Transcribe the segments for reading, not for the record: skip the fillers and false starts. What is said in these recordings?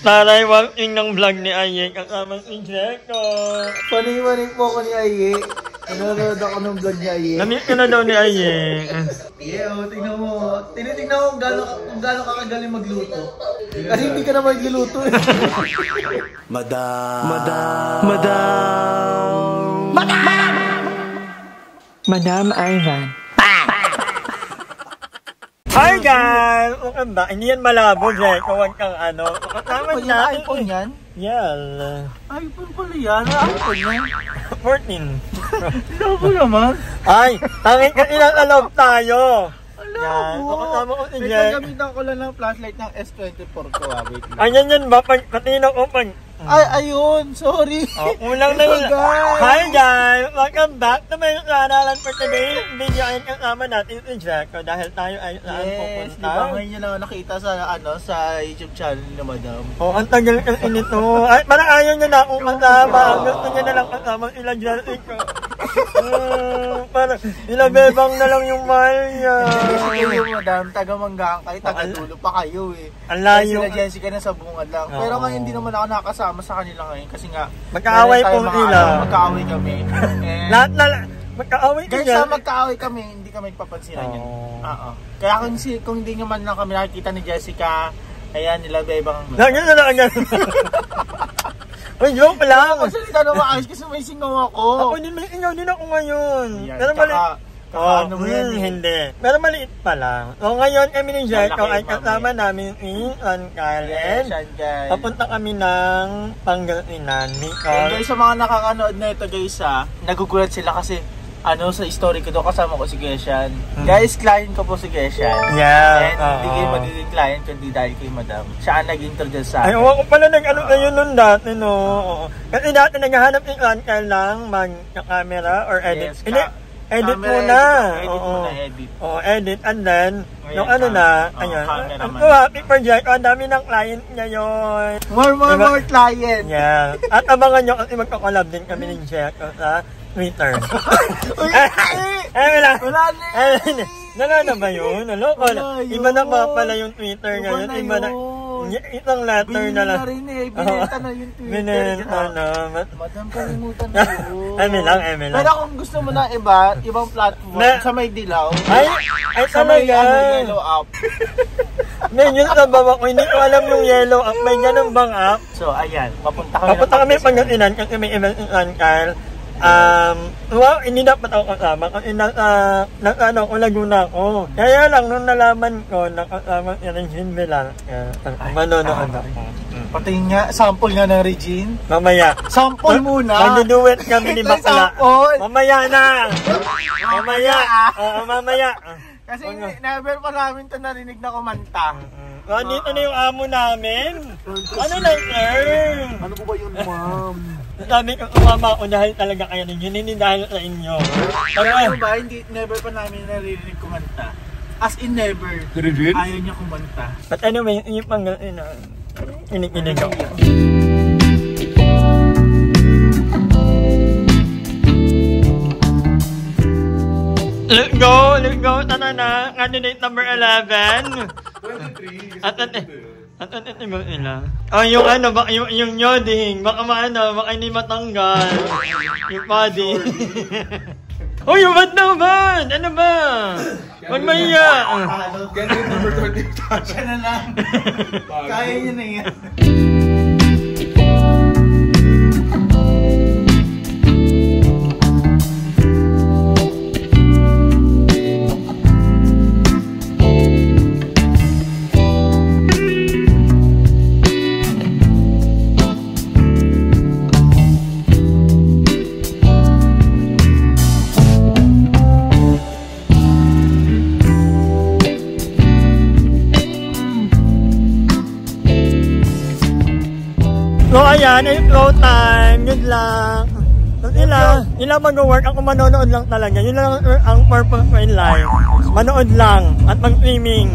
Taray, walking ng vlog ni Aye. Kasama si Jeko. Paning-paning po ako ni Aye. Nanonood ako ng vlog ni Aye. Namiss ka na daw ni Aye. Yeah, tingnan mo. Tinitingnan ko kung gano'n ka kagaling magluto. Kasi hindi ka na magluluto eh. Madam Ivan. Hi guys! Welcome back. Hindi yan malabo, Jeko. Huwag kang ano. Kasama Yung natin. iPhone yan? Yeah. iPhone pala yan? iPhone yan? 14. Labo naman. Ay, tangin ka ilang tayo. Yan. Labo. Kasama ko si May Jeko. gagamitan ko lang ng flashlight ng S24 ko. Wait lang. Ayan yan ba? Patino ko pag... Ay, ayun. Sorry. Oh, ulang na yun. Hi guys! Welcome back to my channel for today video ay kasama natin si Jeko dahil tayo ay saan Yes, pupunta. di ba ngayon nyo lang nakita sa YouTube channel ni Madam? Oh, ang tagal kasi nito. Ay, parang ayaw niya na akong kasama. Gusto niya na lang kasama sila Jessica. Parang ilabebang na lang yung mahal niya. Kasi kayo, Madam, taga-manggaan kayo, taga-dulo pa kayo eh. Ang layo. Sila Jessica na sa bungad lang. Pero ngayon hindi naman ako nakasama sa kanila ngayon kasi nga Magkaaway po sila. Magkaaway kami. Lahat na magkaaway Guys, sila. sa magkaaway kami, hindi kami papansinan yan. Oo. Kaya kung hindi nyo man lang kami nakikita ni Jessica, ayan, nilabebang. Lagyan na lang. Uy, joke lang. Kasi hindi na maayos kasi may singaw ako. Ako din, may ingaw din ako ngayon. Yan, Pero mali... ano mo yan eh. Hindi. Pero maliit pa lang. So ngayon kami ni Jeko ay kasama namin si Sean Kyle. Yes, Sean Kyle. Papunta kami ng Pangasinan. And Nicole. guys, sa mga nakakanood na ito guys nagugulat sila kasi sa story ko doon kasama ko si Geshan. Guys, client ko po si Geshan. Yeah. And hindi kayo magiging client kundi dahil kay Madam. Siya ang nag-introduce sa Ay, akin. ako pala nag-ano kayo nun dati, no? Oo. Kasi dati naghahanap ni Sean Kyle lang mag-camera or edit. Yes, Hindi, edit muna. Edit. Oo, edit. And then, Ngayon, yung ano na, ayun. cameraman. Ang happy for Jeko. Ang dami ng client niya yun. More client. Yeah. At abangan nyo kasi magkakolab din kami ni Jeko sa Twitter. Wala. Wala na. Wala na ba yun? Loko na. Iba na ba pala yung Twitter ngayon? Iba na. Isang letter na lang. Binenta na yung Twitter. Binenta na. Madam, kalimutan na yun. Eme lang. Pero kung gusto mo na ibang platform, sa may dilaw. Ay sa may talaga. yellow app. Men, yun sa baba ko. Hindi ko alam yung yellow app. May ganun bang app? So, ayan. Papunta kami Pangasinan kasi may event in Kyle. Hindi dapat ako kasama kasi nasa Laguna ko. Kaya lang nung nalaman ko nakasama si Regine Velasquez. Manonood ako. Pati nga, sample nga ng Regine. Mamaya. Sample muna. Magduduet kami ni Bakla. Sample. Mamaya na. Mamaya. Kasi never pa namin ito narinig na kumanta. Dito na yung amo namin. Ano na, sir? Ano po ba yun, ma'am? Sabi ko, umama ako dahil talaga kayo rin yun, hindi dahil sa inyo. Pero ano ba, never pa namin naririnig kumanta. As in never. Ayaw niya kumanta. But anyway, yung Pangasinan, kinikinig ako. Let's go, tana na, candidate number 11. 23. At mo sila. Oh, yung ano, yung nyoding, baka hindi matanggal. Yung body. Oh, yung ba't naman? Ano ba? Huwag maiya. Candidate number 20. Siya na lang. Kaya niya na yan. So ayan, ay flow time, yun lang. So sila mag-work, ako manonood lang talaga. Yun lang ang purpose ko in life. Manood lang at mag-streaming.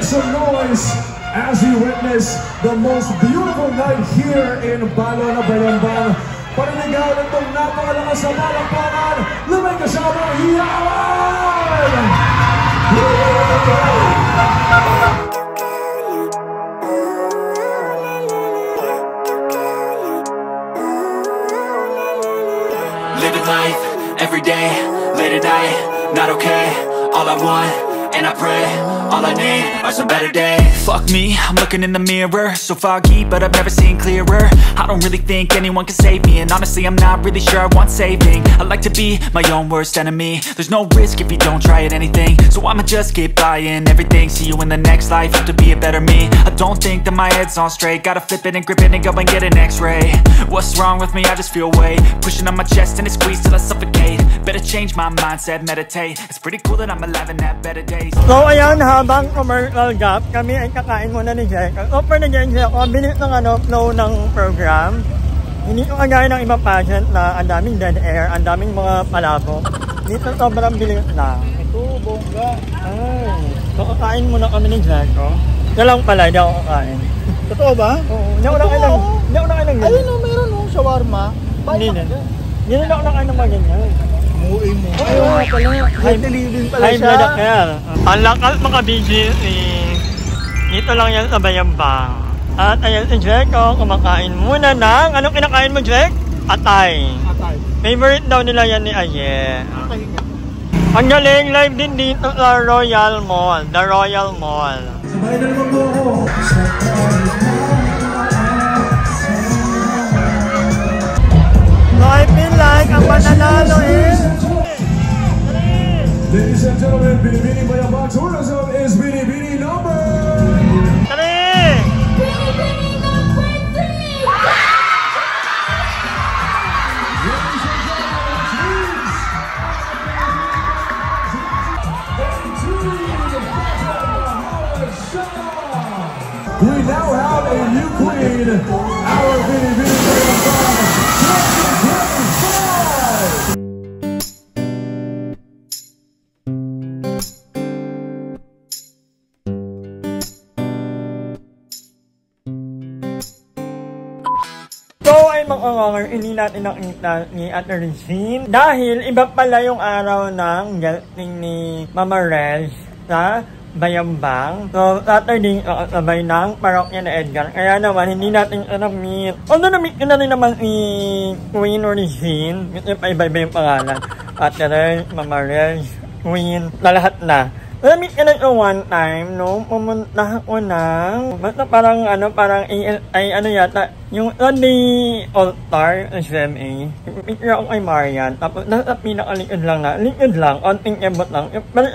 make some noise as you witness the most beautiful night here in Balo na Bayambang. Paninigaw ng itong napakalakas na palakpakan, lumay kasamang Yawan! Living life, every day, late at night, not okay. All I want, and I pray, all I need are some better days. Fuck me, I'm looking in the mirror, so foggy, but I've never seen clearer. I don't really think anyone can save me, and honestly I'm not really sure I want saving. I like to be my own worst enemy. There's no risk if you don't try at anything, so I'ma just keep buying everything. See you in the next life, have to be a better me. I don't think that my head's on straight, gotta flip it and grip it and go and get an x-ray. What's wrong with me? I just feel weight pushing on my chest and it squeezes till I suffocate. Better change my mindset, meditate. It's pretty cool that I'm alive and have better days. So ayan, habang commercial gap, kami ay kakain muna ni Jack. Offer na Jack, bilis ng flow ng program. Hindi ko kagaya ng ibang pageant na ang daming dead air, ang daming mga palabok. Dito sobrang bilis lang. Ito, bongga. Ay, so kakain muna kami ni Jack. Ito lang pala, hindi ako kakain. Totoo ba? Oo, hindi ako nakain ng ganyan. Ayun o, meron o, shawarma. Hindi na ako nakain ng mga ganyan. Umuwi mo. Ayun nga pala. High living pala High siya. blood kaya. Ang lakas mga BGC. Dito lang yan sa Bayambang. At ayan si Jeko, kumakain muna ng... Anong kinakain mo, Jek? Atay. Atay. Favorite daw nila yan ni Aye. Atay nga. Ang galing, live din dito sa Royal Mall. The Royal Mall. Sabay na naman po ako. So I feel like ang mananalo is... Ladies and gentlemen, Binibini Bayambang Tourism is Binibini number 3! Binibini number 3! Ladies and gentlemen, please. We now have a new queen, our Binibini Bayambang 2025. So ay makangangar, hindi natin nakita ni Ate Regine dahil iba pala yung araw ng gating ni Mama Rez sa Bayambang. So Saturday, sabay ng parokya na Edgar. Kaya naman hindi natin na-meet. Although na-meet ko na rin naman si Queen Regine. Kasi pa-iba-iba yung pangalan. Ate Rez, Mama Rez, Queen, na lahat na. Na-meet ka na ito one time, no? Pumunta ako ng... Basta parang, yata, yung Sunday All-Star SMA. Picture ako kay Marian. Tapos, nasa pinakalikod lang na. Likod lang, konting ebot lang. Pero,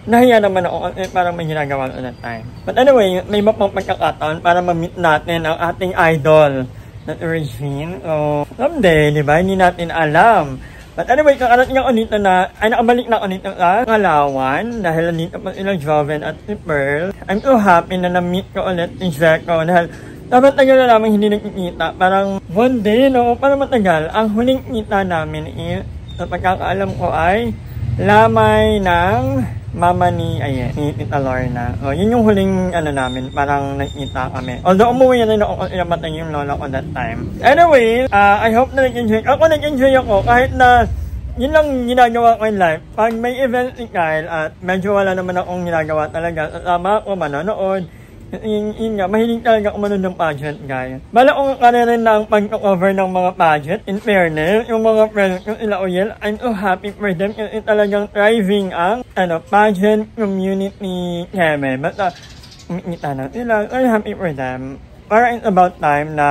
nahiya naman ako kasi parang may ginagawa ko that time. But anyway, may iba pang pagkakataon para ma-meet natin ang ating idol na Regine. So, someday, di ba? Hindi natin alam. But anyway, kakarating ako dito na, ay nakabalik na ako dito sa Palawan dahil nandito pa sila Joven at si Pearl. I'm so happy na na-meet ko ulit si Jeko dahil dapat tagal na namin hindi nagkikita. Parang one day, no? Parang matagal. Ang huling kita namin is, sa pagkakaalam ko ay lamay ng mama ni Tita Lorna. So, yun yung huling namin, parang nakita kami. Although umuwi na rin ako kasi namatay yung lola ko that time. Anyway, I hope na nag-enjoy. Ako nag-enjoy ako kahit na yun lang ginagawa ko in life. Pag may event si Kyle at medyo wala naman akong ginagawa talaga, kasama ako manonood. Yun nga, mahilig talaga ako manood ng pageant, guys. Bala ko nga rin ng pag-cover ng mga pageant. In fairness, yung mga friends ko sila Oyel, I'm so happy for them kasi talagang thriving ang pageant community keme. Basta, kumikita na sila. I'm happy for them. Para it's about time na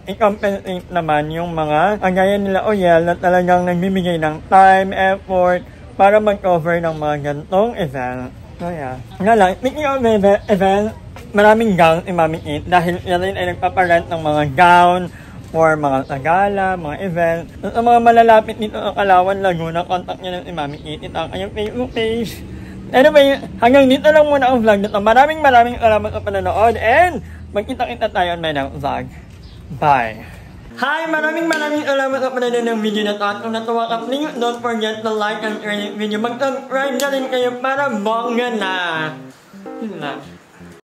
i-compensate naman yung mga kagaya nila Oyel na talagang nagbibigay ng time, effort para mag-cover ng mga gantong event. So yeah. Nga lang, speaking of event, maraming gown si Mami It dahil yan rin ay nagpaparent ng mga gown for mga tagala, mga event. Sa mga malalapit dito sa Kalawan, Laguna, contact nyo na si Mami It. Ito ang kanyang Facebook page. Anyway, hanggang dito lang muna ang vlog nito. Maraming salamat sa panonood and magkita-kita tayo on my next vlog. Bye! Hi! Maraming salamat sa panonood ng video na ito. At kung natuwa ka, please don't forget to like and share this video. Mag-subscribe na rin kayo para bongga na! Yun na.